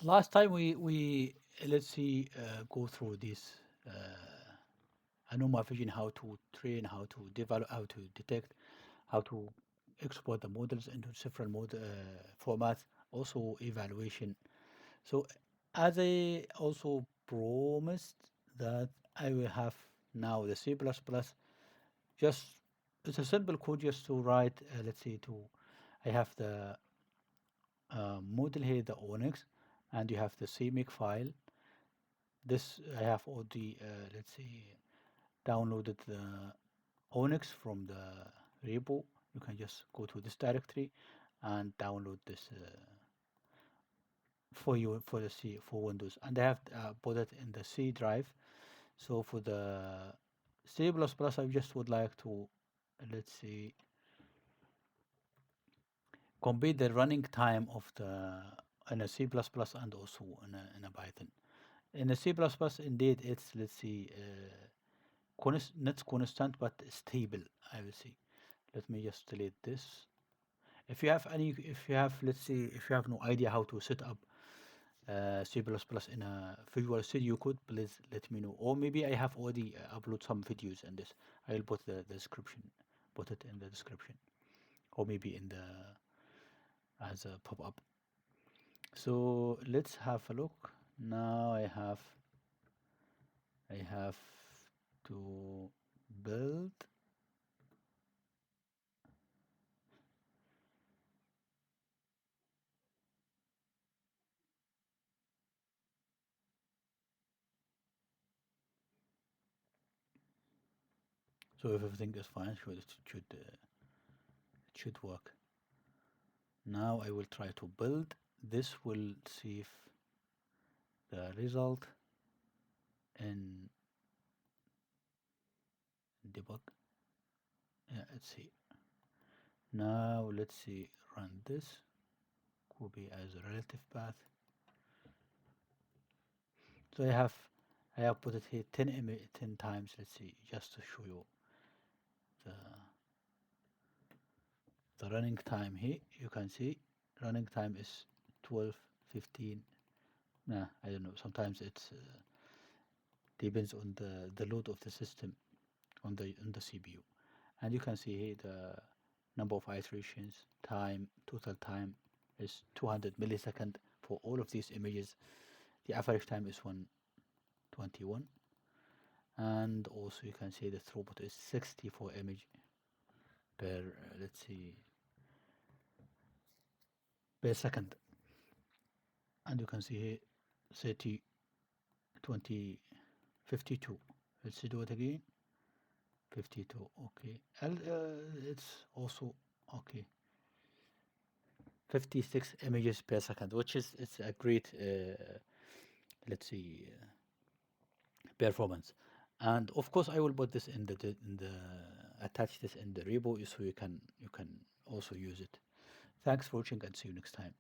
Last time we let's see go through this AnomaVision, how to train, how to develop, how to detect, how to export the models into several formats, also evaluation. So as I also promised that I will have now the C++, just it's a simple code just to write, let's say to, I have the model here, the ONNX, and you have the CMake file. This I have all the, let's say, downloaded the ONNX from the repo. You can just go to this directory and download this for you for the C for Windows, and I have put it in the C drive. So for the C++, I just would like to, let's see, compare the running time of the in a C++ and also in a Python. In a C++, indeed, it's, let's see, not constant but stable, I will say. Let me just delete this. If you have any, if you have, let's see, if you have no idea how to set up C++ in a Visual Studio Code, please let me know. Or maybe I have already upload some videos in this. I'll put the description, put it in the description, or maybe in the as a pop-up. So let's have a look. Now I have to build. So if everything is fine, sure, it should work. Now I will try to build. This will see if the result in debug. Yeah, let's see. Now let's see, run this. Copy as a relative path. So I have put it here 10 times. Let's see, just to show you the running time here. You can see running time is 12, 15. Nah, I don't know. Sometimes it's depends on the load of the system on the CPU. And you can see here the number of iterations, time, total time is 200 millisecond for all of these images. The average time is 121. And also you can see the throughput is 64 image per, let's see, per second. And you can see here 30, 20, 52. Let's do it again. 52. Okay. It's also okay. 56 images per second, which is it's a great, let's see, performance. And of course, I will put this in the attach this in the repo so you can also use it. Thanks for watching and see you next time.